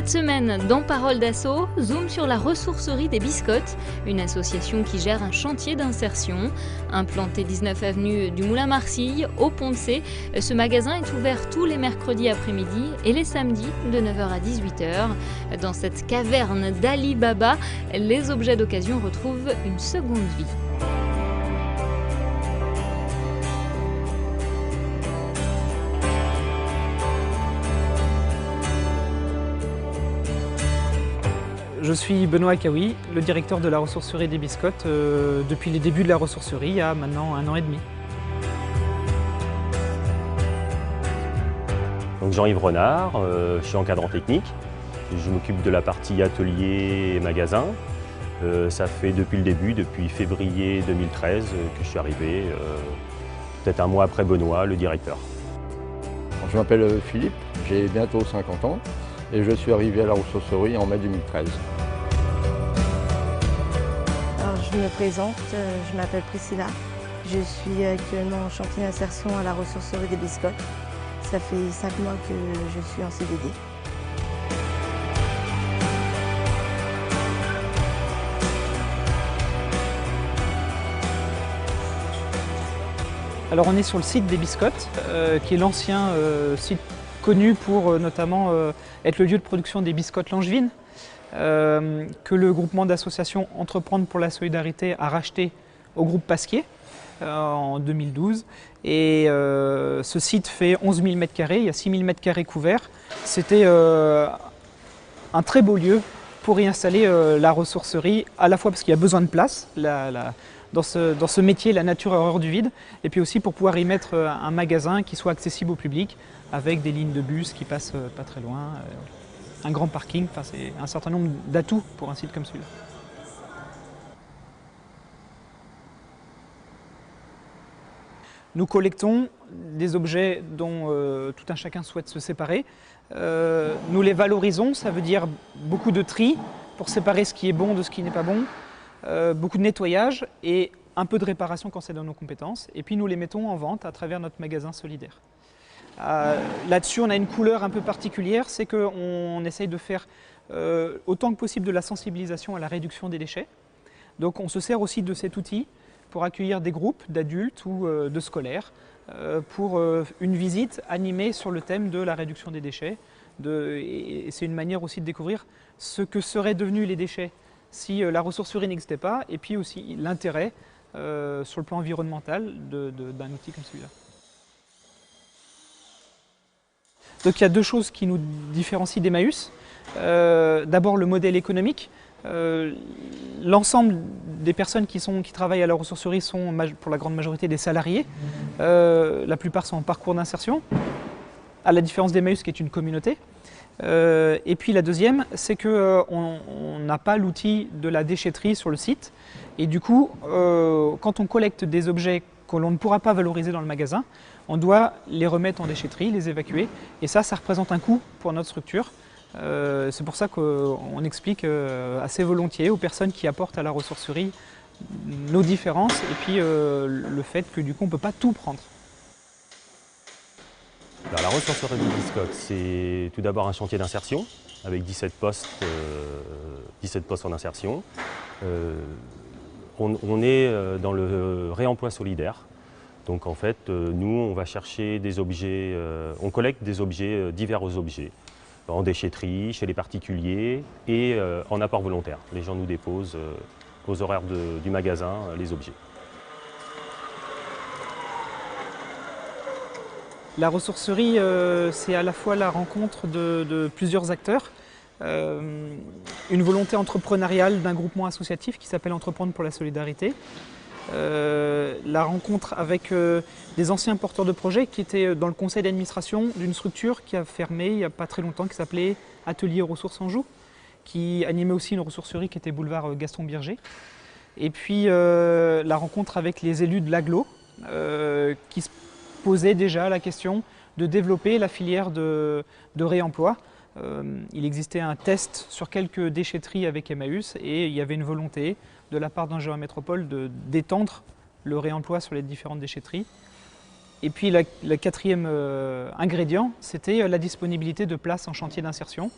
Cette semaine, dans Parole d'Assaut, zoom sur la ressourcerie des Biscottes, une association qui gère un chantier d'insertion. Implanté 19 avenue du Moulin-Marcille, au Pont-de-Cé, ce magasin est ouvert tous les mercredis après-midi et les samedis de 9h à 18h. Dans cette caverne d'Ali Baba, les objets d'occasion retrouvent une seconde vie. Je suis Benoît Akaoui, le directeur de la ressourcerie des Biscottes depuis les débuts de la ressourcerie, il y a maintenant 1 an et demi. Donc Jean-Yves Renard, je suis encadrant technique. Je m'occupe de la partie atelier et magasin. Ça fait depuis le début, depuis février 2013 que je suis arrivé, peut-être un mois après Benoît, le directeur. Je m'appelle Philippe, j'ai bientôt 50 ans et je suis arrivé à la ressourcerie en mai 2013. Alors, je me présente, je m'appelle Priscilla. Je suis actuellement en chantier d'insertion à la ressourcerie des Biscottes. Ça fait 5 mois que je suis en CDD. Alors on est sur le site des Biscottes, qui est l'ancien site connu pour notamment être le lieu de production des biscottes langevines, que le groupement d'associations Entreprendre pour la solidarité a racheté au groupe Pasquier en 2012. Et ce site fait 11 000 m², il y a 6 000 m² couverts. C'était un très beau lieu pour y installer la ressourcerie, à la fois parce qu'il y a besoin de place, dans ce métier, la nature a horreur du vide, et puis aussi pour pouvoir y mettre un magasin qui soit accessible au public, avec des lignes de bus qui passent pas très loin, un grand parking, enfin, c'est un certain nombre d'atouts pour un site comme celui-là. Nous collectons des objets dont tout un chacun souhaite se séparer. Nous les valorisons, ça veut dire beaucoup de tri pour séparer ce qui est bon de ce qui n'est pas bon, beaucoup de nettoyage et un peu de réparation quand c'est dans nos compétences. Et puis nous les mettons en vente à travers notre magasin solidaire. Là-dessus, on a une couleur un peu particulière, c'est qu'on essaye de faire autant que possible de la sensibilisation à la réduction des déchets. Donc on se sert aussi de cet outil pour accueillir des groupes d'adultes ou de scolaires pour une visite animée sur le thème de la réduction des déchets. Et c'est une manière aussi de découvrir ce que seraient devenus les déchets si la ressourcerie n'existait pas, et puis aussi l'intérêt sur le plan environnemental d'un outil comme celui-là. Donc il y a deux choses qui nous différencient d'Emmaüs. D'abord le modèle économique. L'ensemble des personnes qui travaillent à la ressourcerie sont pour la grande majorité des salariés. La plupart sont en parcours d'insertion, à la différence d'Emmaüs qui est une communauté. Et puis la deuxième, c'est qu'on n'a pas l'outil de la déchetterie sur le site. Et du coup, quand on collecte des objets que l'on ne pourra pas valoriser dans le magasin, on doit les remettre en déchetterie, les évacuer. Et ça représente un coût pour notre structure. C'est pour ça qu'on explique assez volontiers aux personnes qui apportent à la ressourcerie nos différences et puis le fait que du coup on ne peut pas tout prendre. Alors, la ressourcerie des Biscottes, c'est tout d'abord un chantier d'insertion avec 17 postes en insertion. On est dans le réemploi solidaire. Donc en fait, nous, on va chercher des objets, on collecte des objets, divers objets, en déchetterie, chez les particuliers et en apport volontaire. Les gens nous déposent aux horaires du magasin les objets. La ressourcerie, c'est à la fois la rencontre de plusieurs acteurs, une volonté entrepreneuriale d'un groupement associatif qui s'appelle Entreprendre pour la solidarité, la rencontre avec des anciens porteurs de projets qui étaient dans le conseil d'administration d'une structure qui a fermé il n'y a pas très longtemps, qui s'appelait Atelier Ressources Anjou, qui animait aussi une ressourcerie qui était boulevard Gaston Birger. Et puis la rencontre avec les élus de l'Agglo, qui se posaient déjà la question de développer la filière de réemploi. Il existait un test sur quelques déchetteries avec Emmaüs et il y avait une volonté de la part d'Angers Métropole d'étendre le réemploi sur les différentes déchetteries. Et puis le quatrième ingrédient, c'était la disponibilité de places en chantier d'insertion.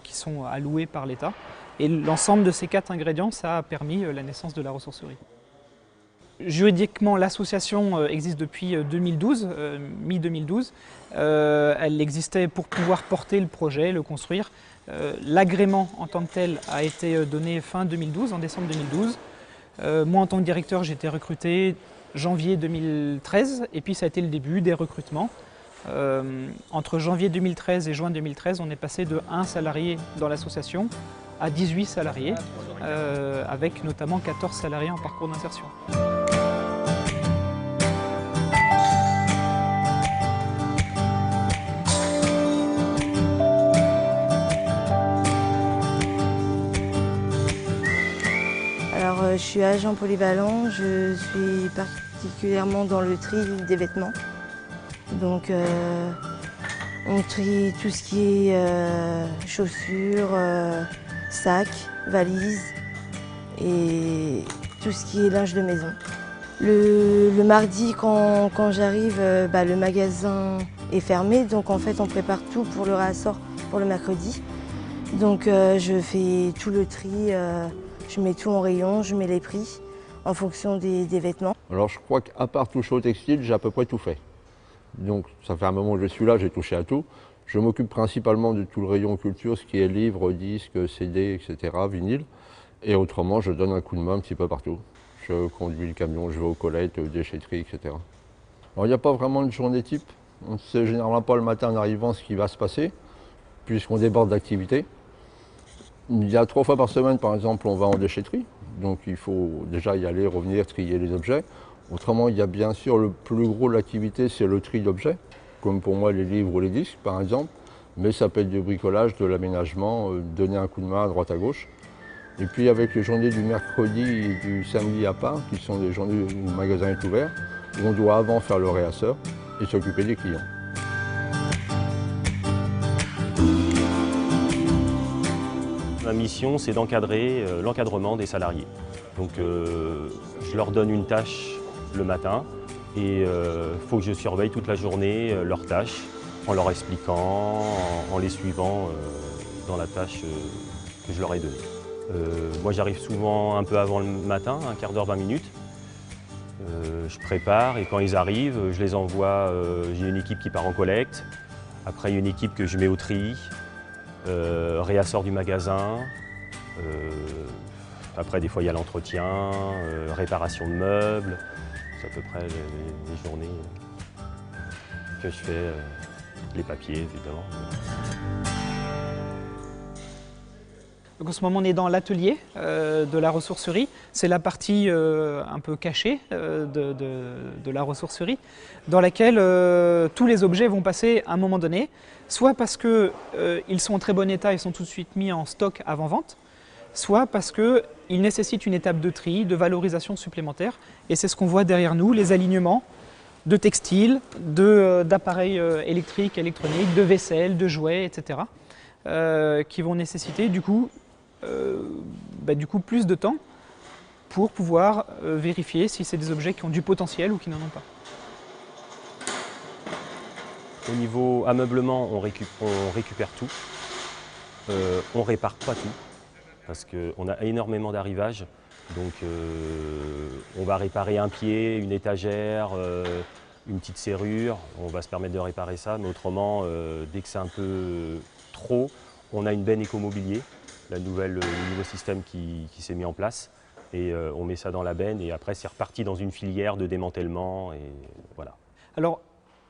qui sont alloués par l'État. Et l'ensemble de ces 4 ingrédients, ça a permis la naissance de la ressourcerie. Juridiquement, l'association existe depuis 2012, mi-2012. Elle existait pour pouvoir porter le projet, le construire. L'agrément en tant que tel a été donné fin 2012, en décembre 2012. Moi, en tant que directeur, j'ai été recruté janvier 2013, et puis ça a été le début des recrutements. Entre janvier 2013 et juin 2013, on est passé de 1 salarié dans l'association à 18 salariés, avec notamment 14 salariés en parcours d'insertion. Alors, je suis agent polyvalent, je suis particulièrement dans le tri des vêtements. Donc, on trie tout ce qui est chaussures, sacs, valises et tout ce qui est linge de maison. Le mardi, quand j'arrive, le magasin est fermé, donc en fait on prépare tout pour le réassort pour le mercredi. Donc je fais tout le tri, je mets tout en rayon, je mets les prix en fonction des vêtements. Alors je crois qu'à part toucher au textile, j'ai à peu près tout fait. Donc ça fait un moment que je suis là, j'ai touché à tout. Je m'occupe principalement de tout le rayon culture, ce qui est livres, disques, CD, etc., vinyle. Et autrement, je donne un coup de main un petit peu partout. Je conduis le camion, je vais aux collectes, aux déchetteries, etc. Alors il n'y a pas vraiment de journée type. On ne sait généralement pas le matin en arrivant ce qui va se passer, puisqu'on déborde d'activités. Il y a 3 fois par semaine, par exemple, on va en déchetterie. Donc il faut déjà y aller, revenir, trier les objets. Autrement, il y a bien sûr le plus gros de l'activité, c'est le tri d'objets, comme pour moi les livres ou les disques, par exemple. Mais ça peut être du bricolage, de l'aménagement, donner un coup de main à droite à gauche. Et puis avec les journées du mercredi et du samedi à part, qui sont des journées où le magasin est ouvert, où on doit avant faire le réassort et s'occuper des clients. Ma mission, c'est d'encadrer l'encadrement des salariés. Donc je leur donne une tâche le matin et il faut que je surveille toute la journée leurs tâches en leur expliquant, en les suivant dans la tâche que je leur ai donnée. Moi j'arrive souvent un peu avant le matin, un quart d'heure, 20 minutes. Je prépare et quand ils arrivent, je les envoie, j'ai une équipe qui part en collecte, après il y a une équipe que je mets au tri, réassort du magasin, après des fois il y a l'entretien, réparation de meubles, c'est à peu près les journées que je fais, les papiers évidemment. Donc en ce moment on est dans l'atelier de la ressourcerie, c'est la partie un peu cachée de la ressourcerie, dans laquelle tous les objets vont passer à un moment donné, soit parce qu'ils sont en très bon état et sont tout de suite mis en stock avant vente, soit parce qu'ils nécessitent une étape de tri, de valorisation supplémentaire, et c'est ce qu'on voit derrière nous, les alignements de textiles, d'appareils électriques, électroniques, de vaisselle, de jouets, etc., qui vont nécessiter du coup plus de temps pour pouvoir vérifier si c'est des objets qui ont du potentiel ou qui n'en ont pas. Au niveau ameublement, on récupère tout. On répare pas tout parce qu'on a énormément d'arrivages. Donc on va réparer un pied, une étagère, une petite serrure. On va se permettre de réparer ça. Mais autrement, dès que c'est un peu trop, on a une benne écomobilier, le nouveau système qui s'est mis en place. Et on met ça dans la benne et après c'est reparti dans une filière de démantèlement. Et voilà. Alors,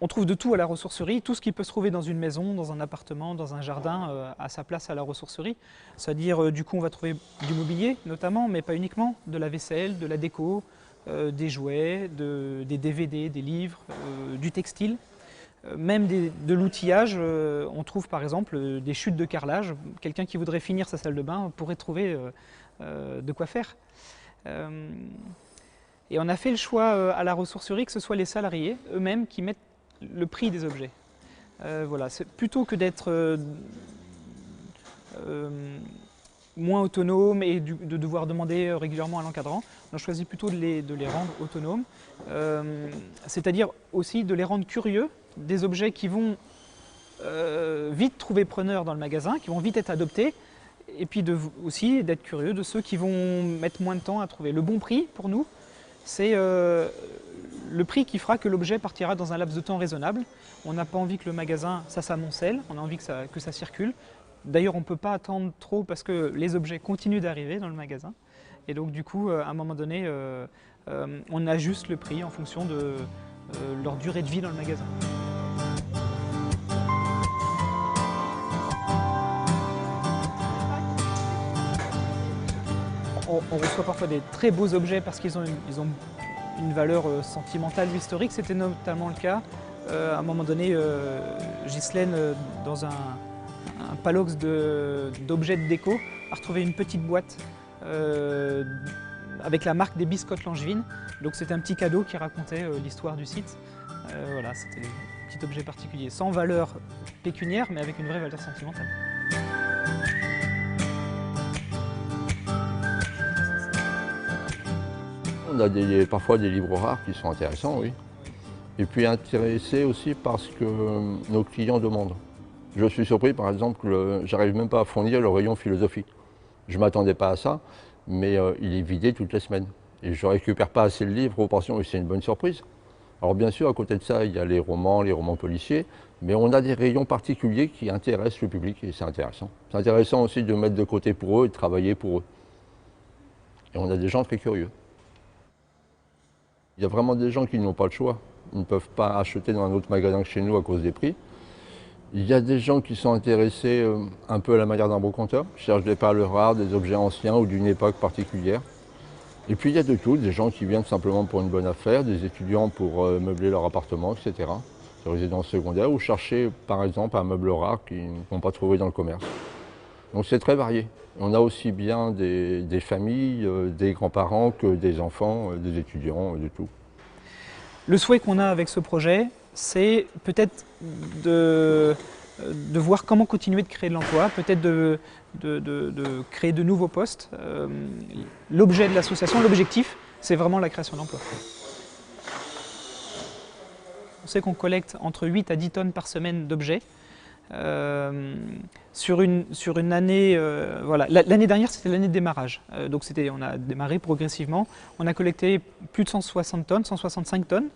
on trouve de tout à la ressourcerie, tout ce qui peut se trouver dans une maison, dans un appartement, dans un jardin, à sa place à la ressourcerie. C'est-à-dire, du coup, on va trouver du mobilier notamment, mais pas uniquement, de la vaisselle, de la déco, des jouets, des DVD, des livres, du textile. Même de l'outillage, on trouve par exemple des chutes de carrelage. Quelqu'un qui voudrait finir sa salle de bain pourrait trouver de quoi faire. Et on a fait le choix à la ressourcerie que ce soit les salariés eux-mêmes qui mettent le prix des objets. Voilà, plutôt que d'être moins autonome et de devoir demander régulièrement à l'encadrant, on a choisi plutôt de les rendre autonomes, c'est-à-dire aussi de les rendre curieux des objets qui vont vite trouver preneur dans le magasin, qui vont vite être adoptés, et puis aussi d'être curieux de ceux qui vont mettre moins de temps à trouver. Le bon prix pour nous, c'est le prix qui fera que l'objet partira dans un laps de temps raisonnable. On n'a pas envie que le magasin, ça s'amoncelle, on a envie que ça circule. D'ailleurs, on ne peut pas attendre trop parce que les objets continuent d'arriver dans le magasin. Et donc du coup, à un moment donné, on ajuste le prix en fonction de leur durée de vie dans le magasin. On reçoit parfois des très beaux objets parce qu'ils ont une valeur sentimentale ou historique. C'était notamment le cas. À un moment donné, Ghislaine, dans un palox d'objets de déco, a retrouvé une petite boîte avec la marque des biscottes Langevin. Donc c'était un petit cadeau qui racontait l'histoire du site. Voilà, c'était un petit objet particulier, sans valeur pécuniaire, mais avec une vraie valeur sentimentale. On a parfois des livres rares qui sont intéressants, oui. Et puis intéressés aussi parce que nos clients demandent. Je suis surpris, par exemple, j'arrive même pas à fournir le rayon philosophique. Je ne m'attendais pas à ça, mais il est vidé toutes les semaines. Et je ne récupère pas assez de livres aux pensions, et c'est une bonne surprise. Alors bien sûr, à côté de ça, il y a les romans policiers, mais on a des rayons particuliers qui intéressent le public, et c'est intéressant. C'est intéressant aussi de mettre de côté pour eux et de travailler pour eux. Et on a des gens très curieux. Il y a vraiment des gens qui n'ont pas le choix. Ils ne peuvent pas acheter dans un autre magasin que chez nous à cause des prix. Il y a des gens qui sont intéressés un peu à la manière d'un brocanteur, cherchent des perles rares, des objets anciens ou d'une époque particulière. Et puis il y a de tout, des gens qui viennent simplement pour une bonne affaire, des étudiants pour meubler leur appartement, etc. Des résidences secondaires ou chercher par exemple un meuble rare qu'ils n'ont pas trouvé dans le commerce. Donc c'est très varié. On a aussi bien des familles, des grands-parents que des enfants, des étudiants, de tout. Le souhait qu'on a avec ce projet, c'est peut-être de voir comment continuer de créer de l'emploi, peut-être de créer de nouveaux postes. L'objet de l'association, l'objectif, c'est vraiment la création d'emplois. On sait qu'on collecte entre 8 à 10 tonnes par semaine d'objets. Sur une année, voilà. L'année dernière, c'était l'année de démarrage. Donc on a démarré progressivement. On a collecté plus de 160 tonnes, 165 tonnes.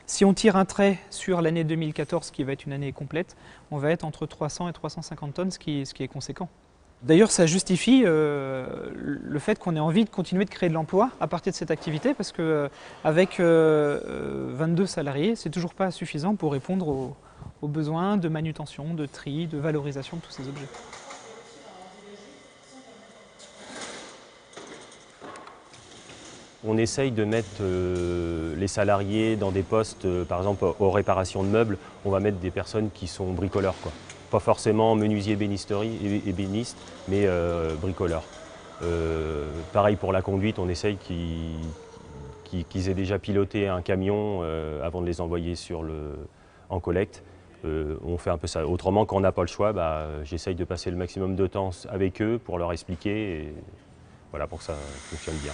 Si on tire un trait sur l'année 2014, qui va être une année complète, on va être entre 300 et 350 tonnes, ce qui est conséquent. D'ailleurs, ça justifie le fait qu'on ait envie de continuer de créer de l'emploi à partir de cette activité, parce qu'avec 22 salariés, c'est toujours pas suffisant pour répondre aux besoins de manutention, de tri, de valorisation de tous ces objets. On essaye de mettre les salariés dans des postes, par exemple aux réparations de meubles, on va mettre des personnes qui sont bricoleurs, quoi. Pas forcément menuisier ébéniste, mais bricoleurs. Pareil pour la conduite, on essaye qu'ils aient déjà piloté un camion avant de les envoyer en collecte. On fait un peu ça. Autrement, quand on n'a pas le choix, j'essaye de passer le maximum de temps avec eux pour leur expliquer, et voilà, pour que ça fonctionne bien.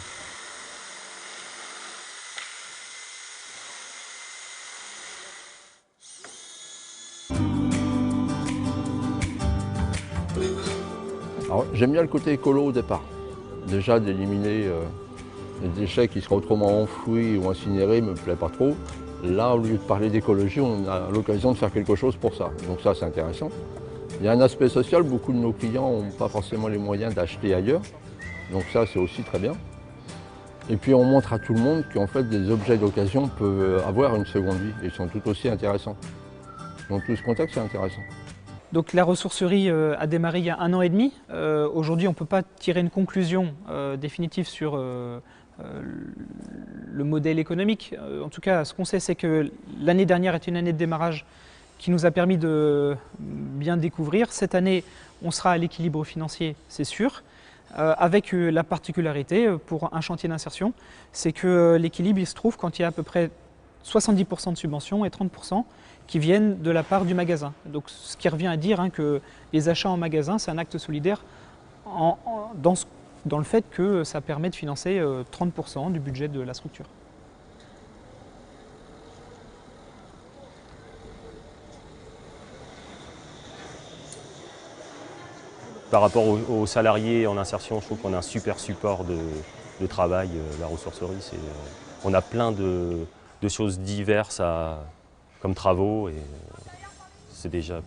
J'aime bien le côté écolo au départ. Déjà d'éliminer les déchets qui seraient autrement enfouis ou incinérés ne me plaît pas trop. Là, au lieu de parler d'écologie, on a l'occasion de faire quelque chose pour ça. Donc ça, c'est intéressant. Il y a un aspect social, beaucoup de nos clients n'ont pas forcément les moyens d'acheter ailleurs. Donc ça, c'est aussi très bien. Et puis on montre à tout le monde qu'en fait, des objets d'occasion peuvent avoir une seconde vie et sont tout aussi intéressants. Dans tout ce contexte, c'est intéressant. Donc la ressourcerie a démarré il y a 1 an et demi. Aujourd'hui, on ne peut pas tirer une conclusion définitive sur le modèle économique. En tout cas, ce qu'on sait, c'est que l'année dernière est une année de démarrage qui nous a permis de bien découvrir. Cette année, on sera à l'équilibre financier, c'est sûr, avec la particularité pour un chantier d'insertion, c'est que l'équilibre il se trouve quand il y a à peu près 70% de subventions et 30% qui viennent de la part du magasin. Donc, ce qui revient à dire que les achats en magasin, c'est un acte solidaire dans le fait que ça permet de financer 30% du budget de la structure. par rapport aux salariés en insertion, je trouve qu'on a un super support de travail, la ressourcerie. On a plein de choses diverses comme travaux. Et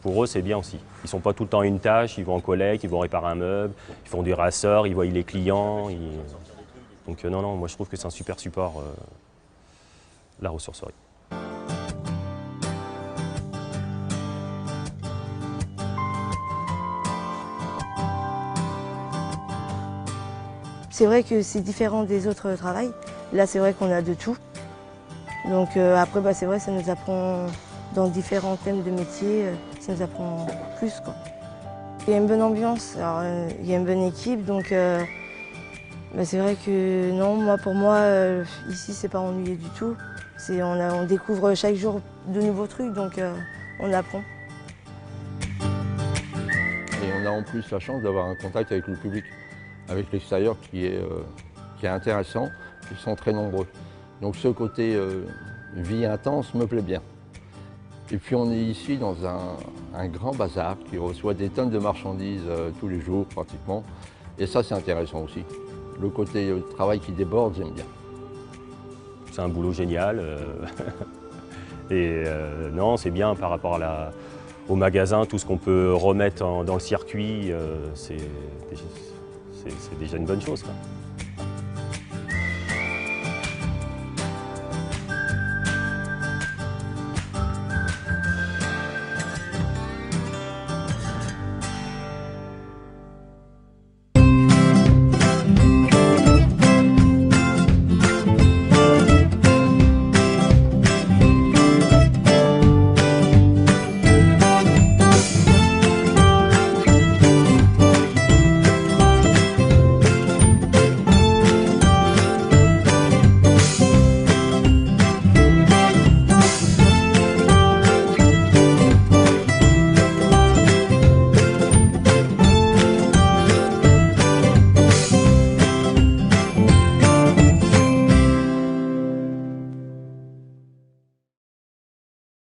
pour eux, c'est bien aussi. Ils ne sont pas tout le temps à une tâche, ils vont en collecte, ils vont réparer un meuble, ils font du rassort, ils voient les clients. Donc non, moi je trouve que c'est un super support, la ressourcerie. C'est vrai que c'est différent des autres travails. Là, c'est vrai qu'on a de tout. Donc après, c'est vrai, ça nous apprend dans différents thèmes de métier, ça nous apprend plus, quoi. Il y a une bonne ambiance, alors, il y a une bonne équipe, donc c'est vrai que non, pour moi, ici, c'est pas ennuyé du tout. On découvre chaque jour de nouveaux trucs, donc on apprend. Et on a en plus la chance d'avoir un contact avec le public, avec l'extérieur qui est intéressant. Ils sont très nombreux. Donc ce côté vie intense me plaît bien. Et puis on est ici dans un grand bazar qui reçoit des tonnes de marchandises tous les jours pratiquement. Et ça c'est intéressant aussi. Le côté travail qui déborde, j'aime bien. C'est un boulot génial. Et non, c'est bien par rapport au magasin, tout ce qu'on peut remettre dans le circuit, c'est déjà une bonne chose, quoi.